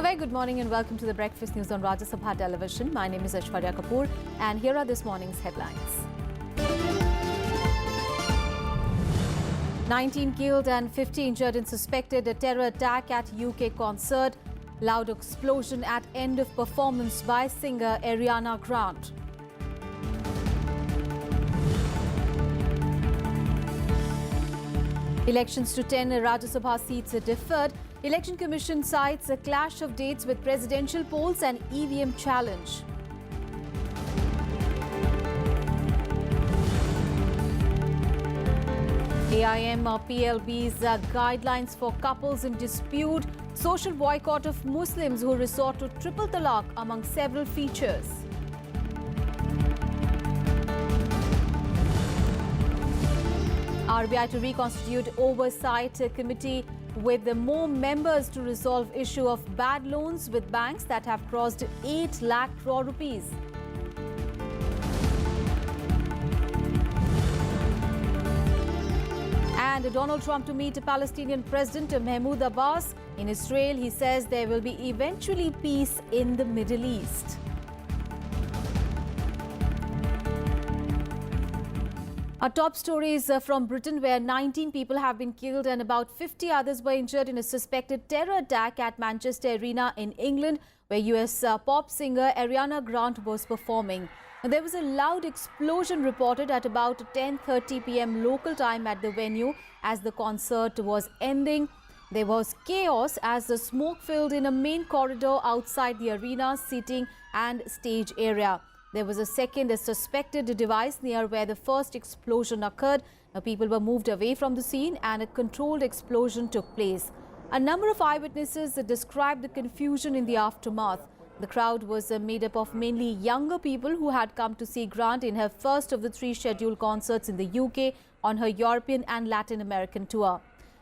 very good morning and welcome to the breakfast news on Rajya Sabha television. My name is Aishwarya Kapoor and here are this morning's headlines. 19 killed and 50 injured in suspected terror attack at UK concert. Loud explosion at end of performance by singer Ariana Grande. Elections to 10 Rajya Sabha seats are deferred. Election Commission cites a clash of dates with presidential polls and EVM challenge. AIM PLB's guidelines for couples in dispute. Social boycott of Muslims who resort to triple talaq among several features. RBI to reconstitute oversight committee with more members to resolve issue of bad loans with banks that have crossed 8 lakh crore rupees. And Donald Trump to meet Palestinian President Mahmoud Abbas in Israel. He says there will be eventually peace in the Middle East. Our top stories from Britain, where 19 people have been killed and about 50 others were injured in a suspected terror attack at Manchester Arena in England, where US pop singer Ariana Grande was performing. There was a loud explosion reported at about 10:30 p.m. local time at the venue as the concert was ending. There was chaos as the smoke filled in a main corridor outside the arena seating and stage area. There was a second suspected device near where the first explosion occurred. People were moved away from the scene and a controlled explosion took place. A number of eyewitnesses described the confusion in the aftermath. The crowd was made up of mainly younger people who had come to see Grande in her first of the 3 scheduled concerts in the UK on her European and Latin American tour.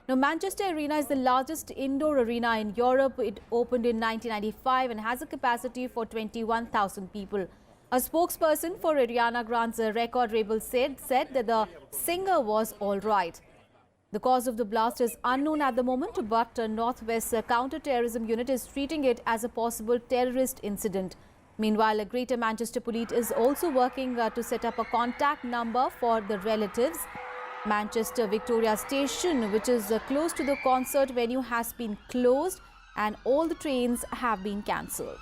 Now, Manchester Arena is the largest indoor arena in Europe. It opened in 1995 and has a capacity for 21,000 people. A spokesperson for Ariana Grande's record label said that the singer was all right. The cause of the blast is unknown at the moment, but Northwest Counter-Terrorism Unit is treating it as a possible terrorist incident. Meanwhile, Greater Manchester Police is also working to set up a contact number for the relatives. Manchester Victoria Station, which is close to the concert venue, has been closed and all the trains have been cancelled.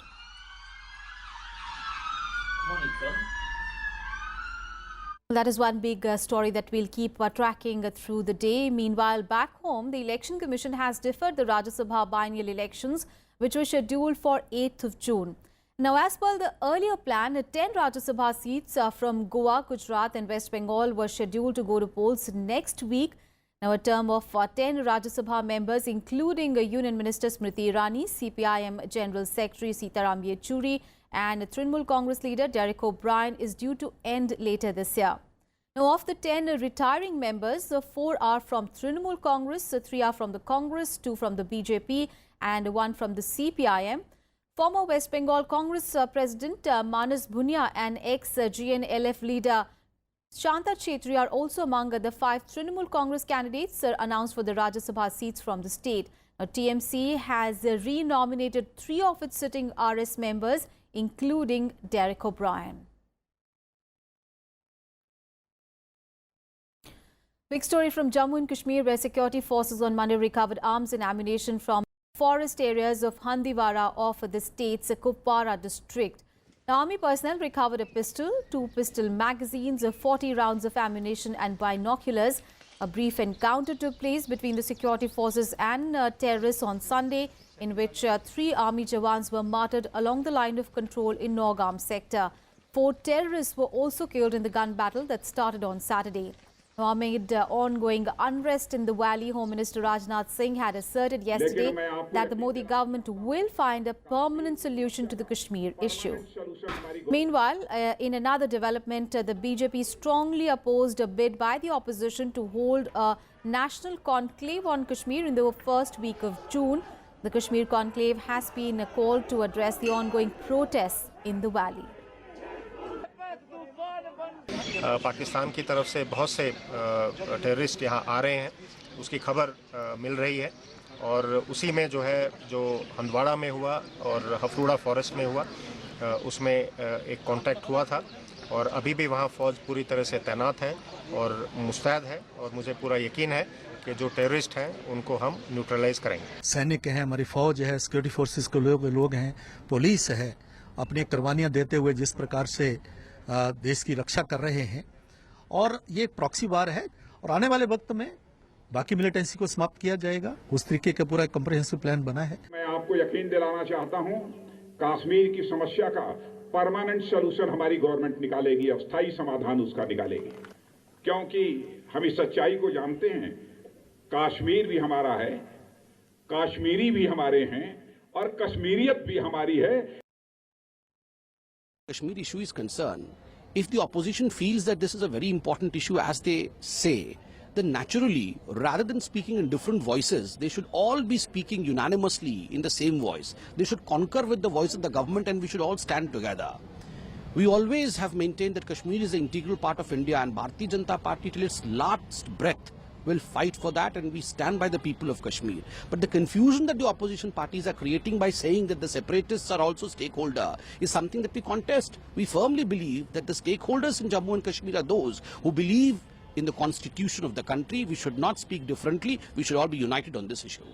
That is one big story that we'll keep tracking through the day. Meanwhile, back home, the Election Commission has deferred the Rajya Sabha biennial elections, which were scheduled for 8th of June. Now, as per the earlier plan, 10 Rajya Sabha seats from Goa, Gujarat and West Bengal were scheduled to go to polls next week. Now, a term of 10 Rajya Sabha members, including Union Minister Smriti Irani, CPIM General Secretary Sitaram Yechuri, and Trinamool Congress leader Derek O'Brien is due to end later this year. Now, of the 10 retiring members, 4 are from Trinamool Congress, 3 are from the Congress, 2 from the BJP and 1 from the CPIM. Former West Bengal Congress President Manas Bhunia and ex-GNLF leader Shanta Chetri are also among the 5 Trinamool Congress candidates announced for the Rajya Sabha seats from the state. Now, TMC has re-nominated 3 of its sitting RS members, including Derek O'Brien. Big story from Jammu and Kashmir, where security forces on Monday recovered arms and ammunition from forest areas of Handawara of the state's Kupwara district. The army personnel recovered a pistol, 2 pistol magazines, 40 rounds of ammunition and binoculars. A brief encounter took place between the security forces and terrorists on Sunday, in which 3 army jawans were martyred along the line of control in Norgam sector. 4 terrorists were also killed in the gun battle that started on Saturday. Now, amid ongoing unrest in the valley, Home Minister Rajnath Singh had asserted yesterday that the Modi government will find a permanent solution to the Kashmir issue. Meanwhile, in another development, the BJP strongly opposed a bid by the opposition to hold a national conclave on Kashmir in the first week of June. The Kashmir conclave has been called to address the ongoing protests in the valley. Pakistan की तरफ से बहुत से terrorist यहाँ आ रहे हैं, उसकी खबर मिल रही है और उसी में जो है जो हंदवाड़ा में हुआ और हफरूड़ा फॉरेस्ट में हुआ उसमें एक कांटेक्ट हुआ था और अभी भी वहाँ फ़ौज पूरी तरह से तैनात है और मुस्तैद है और मुझे पूरा यकीन है कि जो टेररिस्ट हैं उनको हम न्यूट्रलाइज करेंगे। सैनिक हैं, हमारी फौज है, सिक्योरिटी फोर्सेस के लोग हैं, पुलिस है, अपनी कुर्बानियां देते हुए जिस प्रकार से देश की रक्षा कर रहे हैं और ये एक प्रॉक्सी वार है और आने वाले वक्त में बाकी मिलिटेंसी को समाप्त किया जाएगा। उस तरीके का पूरा कम्प्रिहेंसिव प्लान बना है। मैं आपको यकीन दिलाना चाहता हूं, कश्मीर की समस्या का परमानेंट सलूशन हमारी गवर्नमेंट निकालेगी, अस्थायी समाधान उसका निकालेगी, क्योंकि हम इस सच्चाई को जानते हैं, कश्मीर भी हमारा है, कश्मीरी भी हमारे हैं और कश्मीरियत भी हमारी है। Kashmir issue is concerned, if the opposition feels that this is a very important issue as they say, then naturally, rather than speaking in different voices, they should all be speaking unanimously in the same voice. They should concur with the voice of the government and we should all stand together. We always have maintained that Kashmir is an integral part of India and Bharatiya Janata Party till its last breath will fight for that and we stand by the people of Kashmir. But the confusion that the opposition parties are creating by saying that the separatists are also stakeholder is something that we contest. We firmly believe that the stakeholders in Jammu and Kashmir are those who believe in the constitution of the country. We should not speak differently. We should all be united on this issue.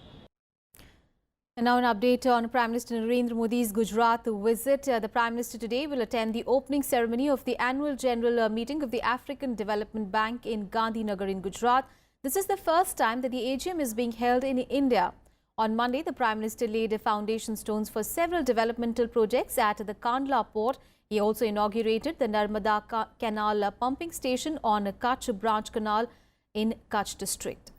And now an update on Prime Minister Narendra Modi's Gujarat visit. The Prime Minister today will attend the opening ceremony of the annual general meeting of the African Development Bank in Gandhinagar in Gujarat. This is the first time that the AGM is being held in India. On Monday, the Prime Minister laid foundation stones for several developmental projects at the Kandla port. He also inaugurated the Narmada Canal pumping station on Kutch Branch Canal in Kutch district.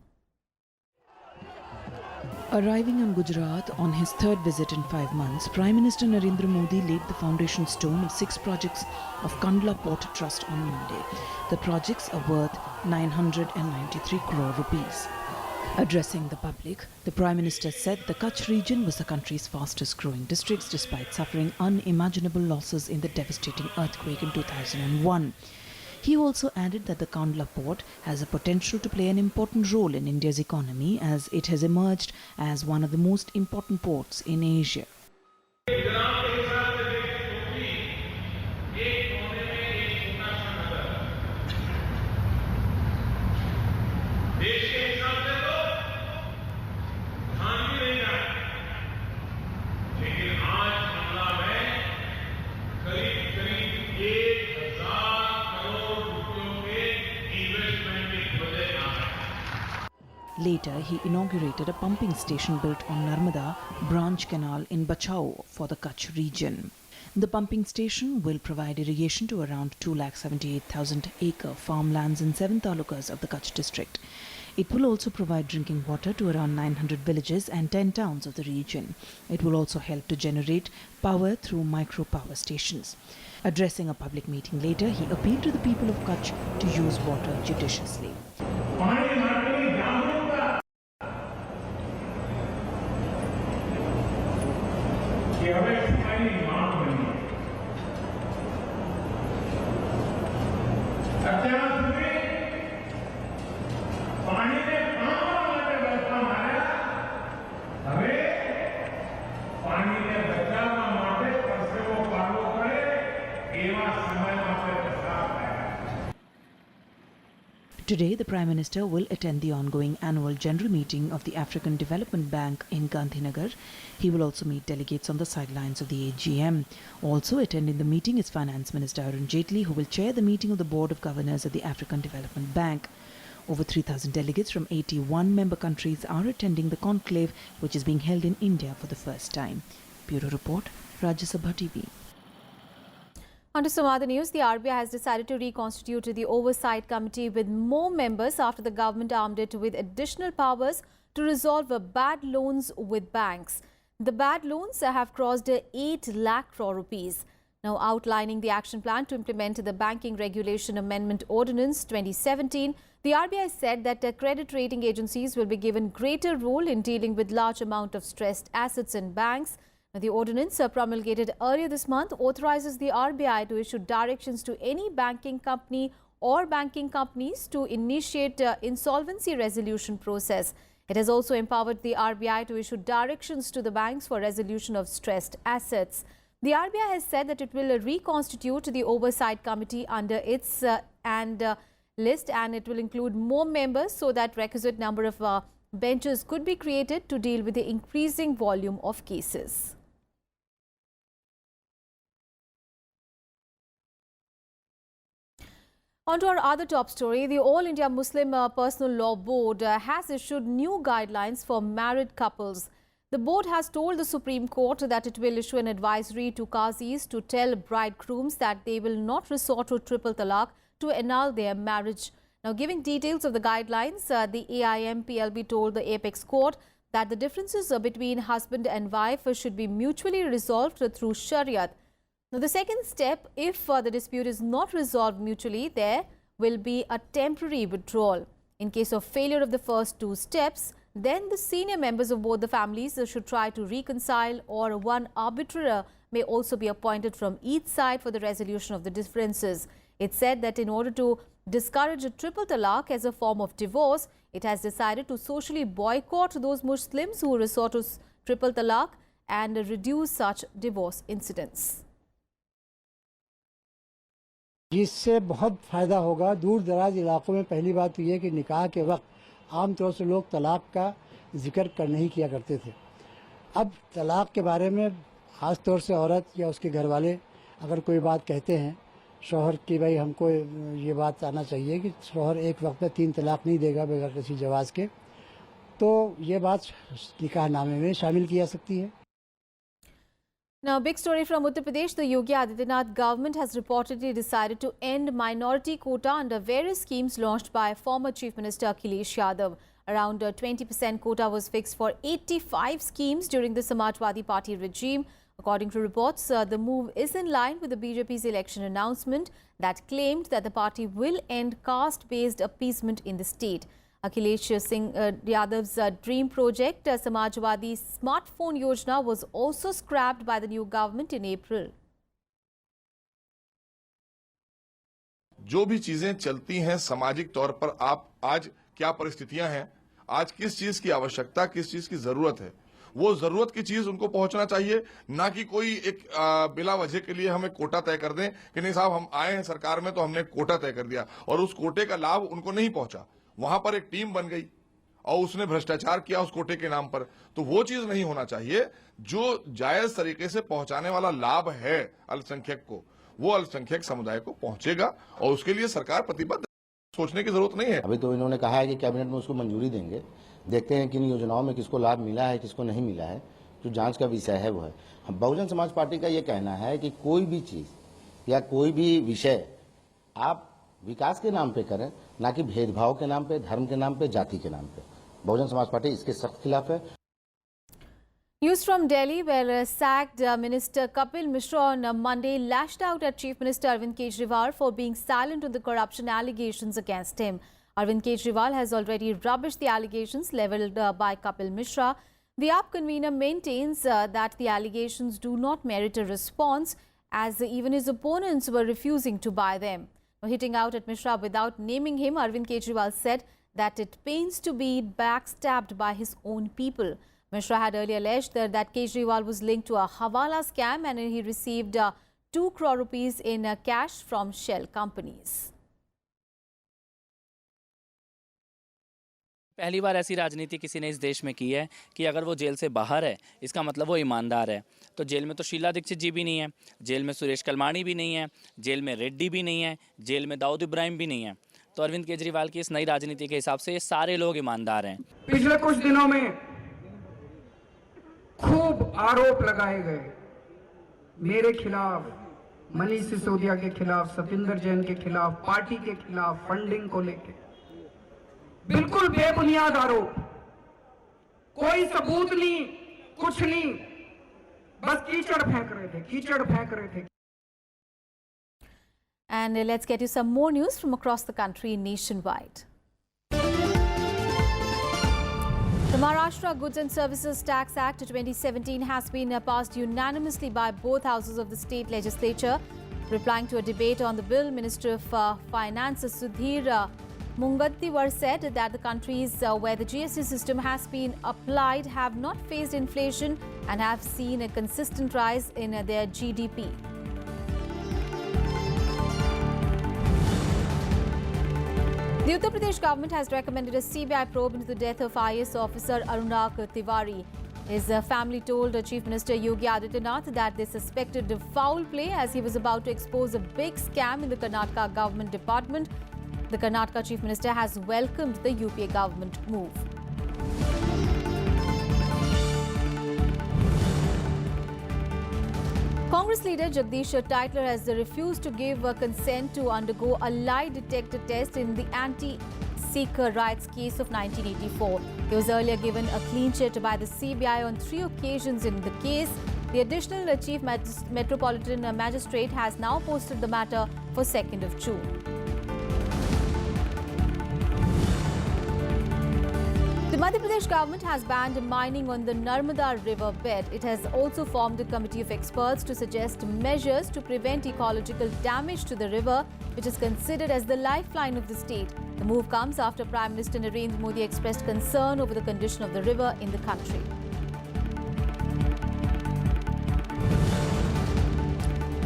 Arriving in Gujarat on his third visit in 5 months, Prime Minister Narendra Modi laid the foundation stone of 6 projects of Kandla Port Trust on Monday. The projects are worth 993 crore rupees. Addressing the public, the Prime Minister said the Kutch region was the country's fastest growing districts despite suffering unimaginable losses in the devastating earthquake in 2001. He also added that the Kandla port has a potential to play an important role in India's economy as it has emerged as one of the most important ports in Asia. Later, he inaugurated a pumping station built on Narmada Branch Canal in Bachau for the Kutch region. The pumping station will provide irrigation to around 278,000 acre farmlands in 7 talukas of the Kutch district. It will also provide drinking water to around 900 villages and 10 towns of the region. It will also help to generate power through micro power stations. Addressing a public meeting later, he appealed to the people of Kutch to use water judiciously. Today, the Prime Minister will attend the ongoing annual general meeting of the African Development Bank in Gandhinagar. He will also meet delegates on the sidelines of the AGM. Also attending the meeting is Finance Minister Arun Jaitley, who will chair the meeting of the Board of Governors of the African Development Bank. Over 3,000 delegates from 81 member countries are attending the conclave, which is being held in India for the first time. Bureau Report, Rajya Sabha TV. On to some other news, the RBI has decided to reconstitute the Oversight Committee with more members after the government armed it with additional powers to resolve bad loans with banks. The bad loans have crossed 8 lakh crore rupees. Now outlining the action plan to implement the Banking Regulation Amendment Ordinance 2017, the RBI said that credit rating agencies will be given greater role in dealing with large amount of stressed assets in banks. Now, the ordinance promulgated earlier this month authorizes the RBI to issue directions to any banking company or banking companies to initiate insolvency resolution process. It has also empowered the RBI to issue directions to the banks for resolution of stressed assets. The RBI has said that it will reconstitute the oversight committee under its list, and it will include more members so that requisite number of benches could be created to deal with the increasing volume of cases. On to our other top story. The All India Muslim Personal Law Board has issued new guidelines for married couples. The board has told the Supreme Court that it will issue an advisory to qazis to tell bridegrooms that they will not resort to triple talaq to annul their marriage. Now, giving details of the guidelines, the AIMPLB told the Apex Court that the differences between husband and wife should be mutually resolved through Shariat. Now, the second step, if the dispute is not resolved mutually, there will be a temporary withdrawal. In case of failure of the first two steps, then the senior members of both the families should try to reconcile, or one arbitrator may also be appointed from each side for the resolution of the differences. It said that in order to discourage a triple talaq as a form of divorce, it has decided to socially boycott those Muslims who resort to triple talaq and reduce such divorce incidents. जिससे बहुत फ़ायदा होगा। दूर दराज इलाकों में पहली बात तो ये कि निकाह के वक्त आमतौर से लोग तलाक़ का जिक्र नहीं किया करते थे। अब तलाक़ के बारे में ख़ास तौर से औरत या उसके घर वाले अगर कोई बात कहते हैं शौहर की, भाई हमको ये बात आना चाहिए कि शौहर एक वक्त में 3 तलाक़ नहीं देगा बगैर किसी जवाज़ के, तो ये बात निकाहनामे में शामिल की जा सकती है। Now, big story from Uttar Pradesh. The Yogi Adityanath government has reportedly decided to end minority quota under various schemes launched by former Chief Minister Akhilesh Yadav. Around 20% quota was fixed for 85 schemes during the Samajwadi Party regime. According to reports, the move is in line with the BJP's election announcement that claimed that the party will end caste-based appeasement in the state. Akhilesh Singh Yadav's dream project, Samajwadi Smartphone Yojana, was also scrapped by the new government in April. जो भी चीजें चलती हैं सामाजिक तौर पर, आप आज क्या परिस्थितियां हैं, आज किस चीज की आवश्यकता, किस चीज की जरूरत है, वो जरूरत की चीज उनको पहुंचना चाहिए। ना कि कोई एक बिला वजह के लिए हमें कोटा तय कर दें कि नहीं साहब हम आए हैं सरकार में तो हमने कोटा तय कर दिया और उस कोटे का लाभ उनको नहीं पहुंचा। वहां पर एक टीम बन गई और उसने भ्रष्टाचार किया उस कोटे के नाम पर, तो वो चीज नहीं होना चाहिए। जो जायज तरीके से पहुंचाने वाला लाभ है अल्पसंख्यक को, वो अल्पसंख्यक समुदाय को पहुंचेगा और उसके लिए सरकार प्रतिबद्ध। सोचने की जरूरत नहीं है। अभी तो इन्होंने कहा है कि कैबिनेट में उसको मंजूरी देंगे, देखते हैं कि इन योजनाओं में किसको लाभ मिला है किसको नहीं मिला है, जो जांच का विषय है वो है। बहुजन समाज पार्टी का ये कहना है कि कोई भी चीज या कोई भी विषय आप विकास के नाम पे करें, ना कि भेदभाव के नाम पे, धर्म के नाम पे, जाति के नाम पे। बहुजन समाज पार्टी इसके सख्त खिलाफ है। News from Delhi, where sacked Minister Kapil Mishra on Monday lashed out at Chief Minister Arvind Kejriwal for being silent on the corruption allegations against him. Arvind Kejriwal has already rubbished the allegations levelled by Kapil Mishra. The UP convener maintains that the allegations do not merit a response, as even his opponents were refusing to buy them. Hitting out at Mishra without naming him, Arvind Kejriwal said that it pains to be backstabbed by his own people. Mishra had earlier alleged that Kejriwal was linked to a Hawala scam and he received 2 crore rupees in cash from shell companies. पहली बार ऐसी राजनीति किसी ने इस देश में की है कि अगर वो जेल से बाहर है इसका मतलब वो ईमानदार है। तो जेल में तो शीला दीक्षित जी भी नहीं है, जेल में सुरेश कलमाणी भी नहीं है, जेल में रेड्डी भी नहीं है, जेल में दाऊद इब्राहिम भी नहीं है। तो अरविंद केजरीवाल की इस नई राजनीति के हिसाब से ये सारे लोग ईमानदार हैं। पिछले कुछ दिनों में खूब आरोप लगाए गए मेरे खिलाफ, मनीष सिसोदिया के खिलाफ, सतिंदर जैन के खिलाफ, पार्टी के खिलाफ, फंडिंग को लेकर बिल्कुल बेबुनियाद आरोप, कोई सबूत नहीं, कुछ नहीं, बस कीचड़ फेंक रहे थे। And let's get you some more news from across the country nationwide. The Maharashtra Goods and Services Tax Act 2017 has been passed unanimously by both houses of the state legislature. Replying to a debate on the bill, Minister of Finance Sudhir Mungattiwar said that the countries where the GST system has been applied have not faced inflation and have seen a consistent rise in their GDP. The Uttar Pradesh government has recommended a CBI probe into the death of IAS officer Arunag Tiwari. His family told Chief Minister Yogi Adityanath that they suspected foul play as he was about to expose a big scam in the Karnataka government department. The Karnataka Chief Minister has welcomed the UPA government move. Congress leader Jagdish Tytler has refused to give consent to undergo a lie detector test in the anti-Sikh riots case of 1984. He was earlier given a clean chit by the CBI on 3 occasions in the case. The additional Chief Metropolitan Magistrate has now posted the matter for 2nd of June. The Madhya Pradesh government has banned mining on the Narmada river bed. It has also formed a committee of experts to suggest measures to prevent ecological damage to the river, which is considered as the lifeline of the state. The move comes after Prime Minister Narendra Modi expressed concern over the condition of the river in the country.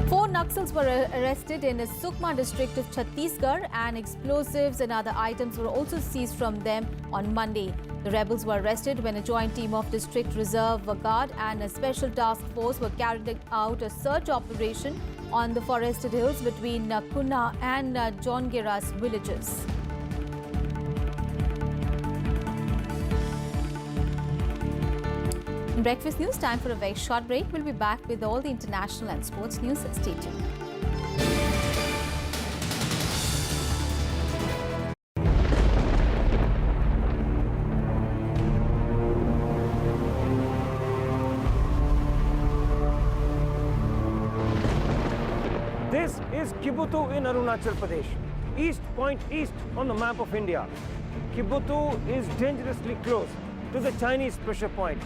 Four Naxals were arrested in the Sukma district of Chhattisgarh, and explosives and other items were also seized from them on Monday. The rebels were arrested when a joint team of District Reserve Guard and a special task force were carrying out a search operation on the forested hills between Kunna and Jongeras villages. In Breakfast News, time for a very short break. We'll be back with all the international and sports news. Stay tuned. This is Kibutu in Arunachal Pradesh, East Point East on the map of India. Kibutu is dangerously close to the Chinese pressure point.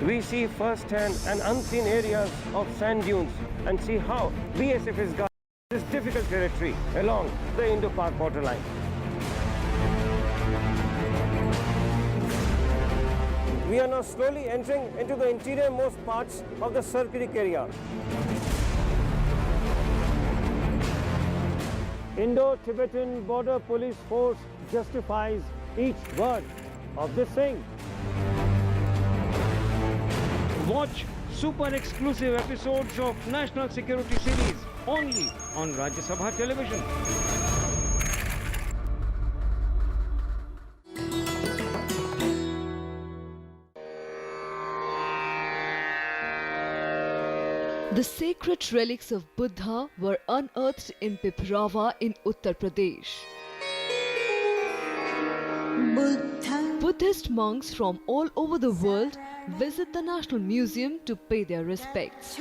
We see first-hand and unseen areas of sand dunes and see how BSF is guarding this difficult territory along the Indo-Pak borderline. We are now slowly entering into the interior-most parts of the Sir-Creek area. Indo-Tibetan Border Police Force justifies each word of this saying. Watch super exclusive episodes of National Security Series only on Rajya Sabha television. The sacred relics of Buddha were unearthed in Piprava in Uttar Pradesh. Buddhist monks from all over the world visit the National Museum to pay their respects.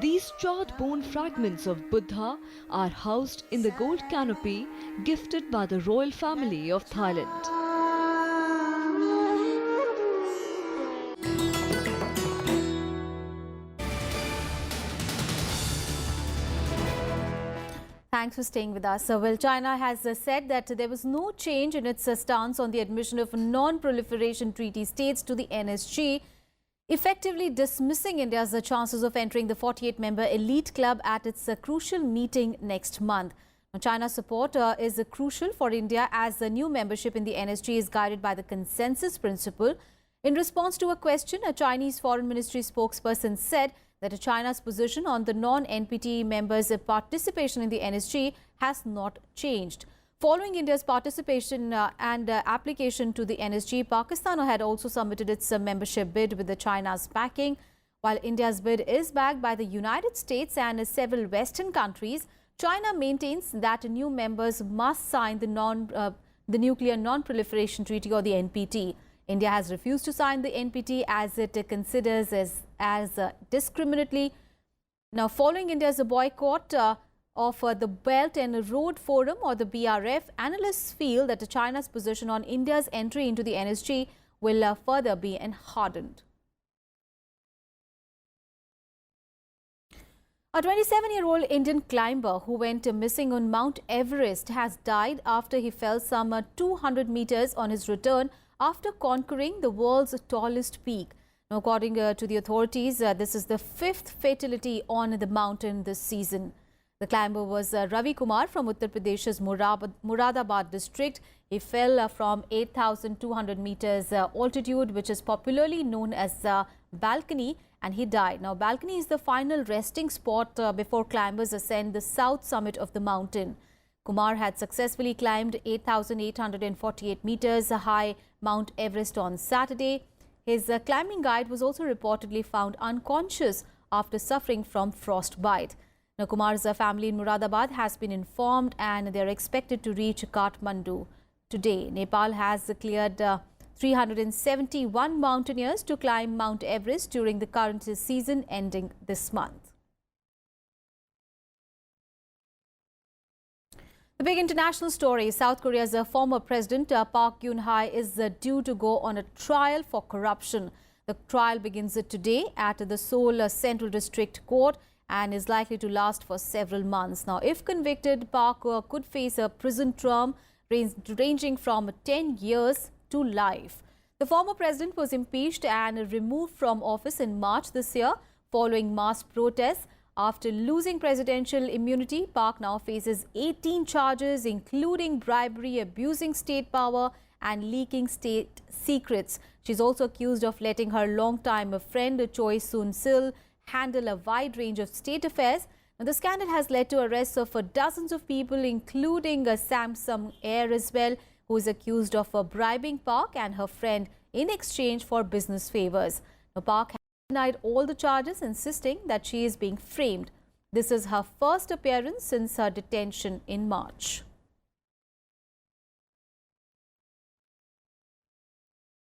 These charred bone fragments of Buddha are housed in the gold canopy gifted by the royal family of Thailand. Thanks for staying with us. Well, China has said that there was no change in its stance on the admission of non-proliferation treaty states to the NSG, effectively dismissing India's chances of entering the 48-member elite club at its crucial meeting next month. Now, China's support is crucial for India as the new membership in the NSG is guided by the consensus principle. In response to a question, a Chinese Foreign Ministry spokesperson said that China's position on the non-NPT members' participation in the NSG has not changed. Following India's participation and application to the NSG, Pakistan had also submitted its membership bid with the China's backing. While India's bid is backed by the United States and several Western countries, China maintains that new members must sign the Nuclear Non-Proliferation Treaty or the NPT. India has refused to sign the NPT as it considers as discriminatory. Now, following India's boycott of the Belt and Road Forum or the BRF, analysts feel that China's position on India's entry into the NSG will further be hardened. A 27-year-old Indian climber who went missing on Mount Everest has died after he fell some 200 meters on his return after conquering the world's tallest peak. Now, according to the authorities, this is the fifth fatality on the mountain this season. The climber was Ravi Kumar from Uttar Pradesh's Muradabad district. He fell from 8,200 meters altitude, which is popularly known as balcony, and he died. Now, balcony is the final resting spot before climbers ascend the south summit of the mountain. Kumar had successfully climbed 8,848 meters high Mount Everest on Saturday. His climbing guide was also reportedly found unconscious after suffering from frostbite. Now, Kumar's family in Muradabad has been informed and they are expected to reach Kathmandu today. Nepal has cleared 371 mountaineers to climb Mount Everest during the current season ending this month. The big international story: South Korea's former president Park Geun-hye is due to go on a trial for corruption. The trial begins today at the Seoul Central District Court and is likely to last for several months. Now, if convicted, Park could face a prison term ranging from 10 years to life. The former president was impeached and removed from office in March this year following mass protests. After losing presidential immunity, Park now faces 18 charges, including bribery, abusing state power and leaking state secrets. She's also accused of letting her longtime friend Choi Soon-sil handle a wide range of state affairs. Now, the scandal has led to arrests of dozens of people, including a Samsung heir as well, who is accused of bribing Park and her friend in exchange for business favors. Now, Park has denied all the charges, insisting that she is being framed. This is her first appearance since her detention in March.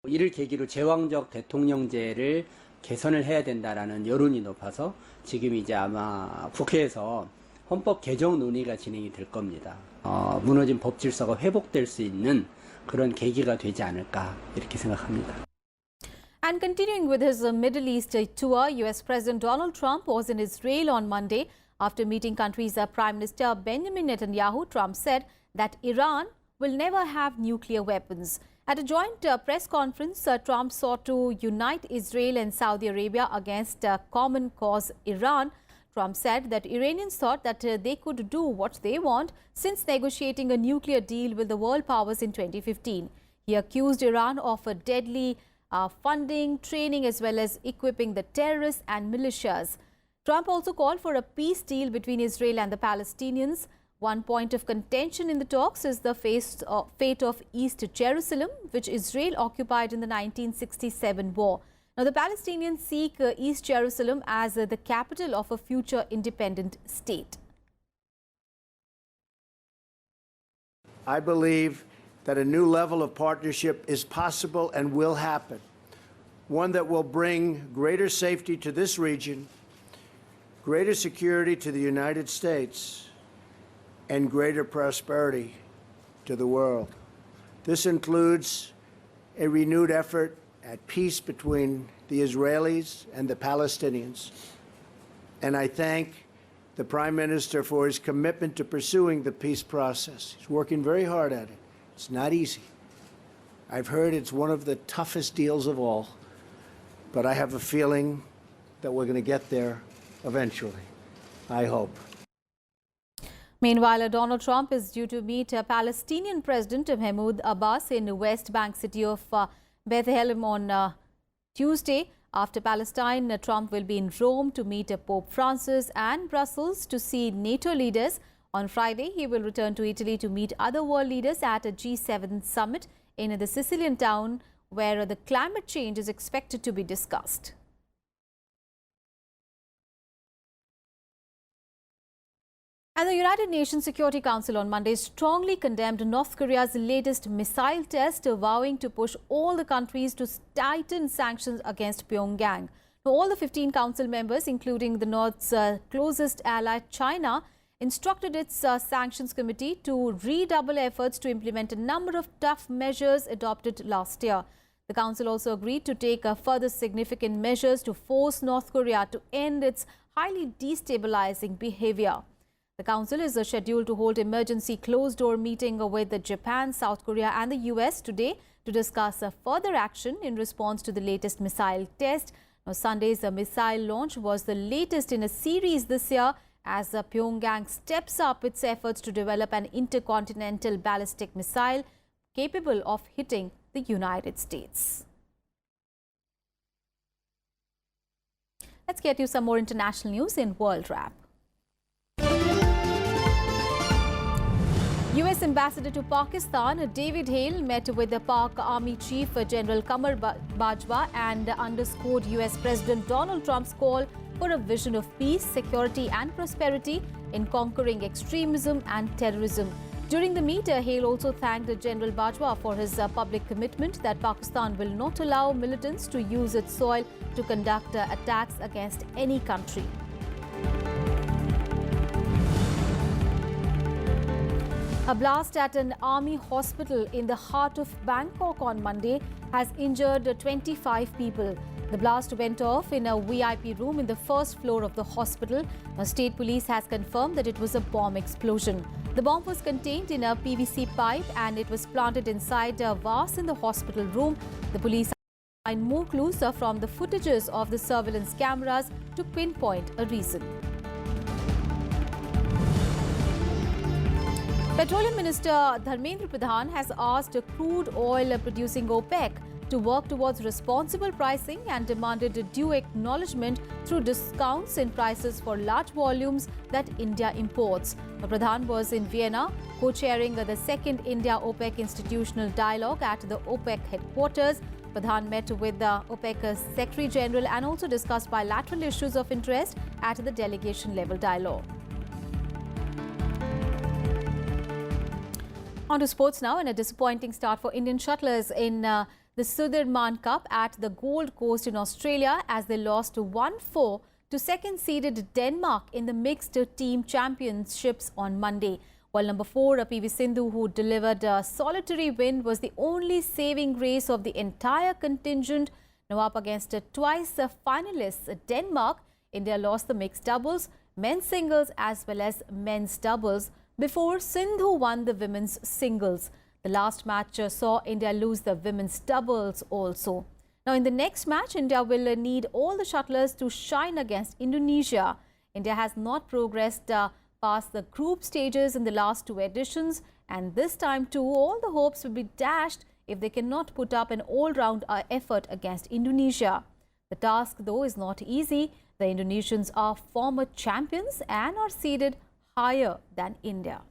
이를 계기로 제왕적 대통령제를 개선을 해야 된다라는 여론이 높아서 지금 이제 아마 국회에서 헌법 개정 논의가 진행이 될 겁니다. 무너진 법 질서가 회복될 수 있는 그런 계기가 되지 않을까 이렇게 생각합니다. And continuing with his Middle East tour, US President Donald Trump was in Israel on Monday. After meeting country's Prime Minister Benjamin Netanyahu, Trump said that Iran will never have nuclear weapons. At a joint press conference, Trump sought to unite Israel and Saudi Arabia against common cause Iran. Trump said that Iranians thought that they could do what they want since negotiating a nuclear deal with the world powers in 2015. He accused Iran of deadly funding, training as well as equipping the terrorists and militias. Trump also called for a peace deal between Israel and the Palestinians. One point of contention in the talks is the fate of East Jerusalem, which Israel occupied in the 1967 war. Now, the Palestinians seek East Jerusalem as the capital of a future independent state. I believe that a new level of partnership is possible and will happen, one that will bring greater safety to this region, greater security to the United States, and greater prosperity to the world. This includes a renewed effort at peace between the Israelis and the Palestinians. And I thank the Prime Minister for his commitment to pursuing the peace process. He's working very hard at it. It's not easy. I've heard it's one of the toughest deals of all, but I have a feeling that we're going to get there eventually. I hope. Meanwhile, Donald Trump is due to meet Palestinian President Mahmoud Abbas in the West Bank city of Bethlehem on Tuesday. After Palestine, Trump will be in Rome to meet Pope Francis and Brussels to see NATO leaders. On Friday, he will return to Italy to meet other world leaders at a G7 summit in the Sicilian town where the climate change is expected to be discussed. And the United Nations Security Council on Monday strongly condemned North Korea's latest missile test, vowing to push all the countries to tighten sanctions against Pyongyang. Now, all the 15 council members, including the North's closest ally China, instructed its sanctions committee to redouble efforts to implement a number of tough measures adopted last year. The Council also agreed to take further significant measures to force North Korea to end its highly destabilizing behavior. The Council is scheduled to hold emergency closed-door meeting with Japan, South Korea and the US today to discuss further action in response to the latest missile test. Now, Sunday's missile launch was the latest in a series this year as Pyongyang steps up its efforts to develop an intercontinental ballistic missile capable of hitting the United States. Let's get you some more international news in World Wrap. US Ambassador to Pakistan David Hale met with the Pak Army Chief General Qamar Bajwa and underscored US President Donald Trump's call for a vision of peace, security and prosperity in conquering extremism and terrorism. During the meet, Hale also thanked General Bajwa for his public commitment that Pakistan will not allow militants to use its soil to conduct attacks against any country. A blast at an army hospital in the heart of Bangkok on Monday has injured 25 people. The blast went off in a VIP room in the first floor of the hospital. Now, state police has confirmed that it was a bomb explosion. The bomb was contained in a PVC pipe and it was planted inside a vase in the hospital room. The police find more clues from the footages of the surveillance cameras to pinpoint a reason. Petroleum Minister Dharmendra Pradhan has asked crude oil producing OPEC to work towards responsible pricing and demanded due acknowledgement through discounts in prices for large volumes that India imports. Pradhan was in Vienna co-chairing the second India-OPEC institutional dialogue at the OPEC headquarters. Pradhan met with the OPEC Secretary General and also discussed bilateral issues of interest at the delegation level dialogue. On to sports now, and a disappointing start for Indian shuttlers in the Sudirman Cup at the Gold Coast in Australia as they lost 1-4 to second-seeded Denmark in the mixed team championships on Monday. While number 4, PV Sindhu, who delivered a solitary win, was the only saving grace of the entire contingent. Now up against twice finalists Denmark, India lost the mixed doubles, men's singles as well as men's doubles before Sindhu won the women's singles. The last match saw India lose the women's doubles also. Now in the next match, India will need all the shuttlers to shine against Indonesia. India has not progressed past the group stages in the last 2 editions, and this time too all the hopes will be dashed if they cannot put up an all-round effort against Indonesia. The task though is not easy. The Indonesians are former champions and are seeded higher than India.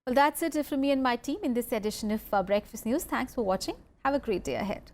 Well, that's it from me and my team in this edition of Breakfast News. Thanks for watching. Have a great day ahead.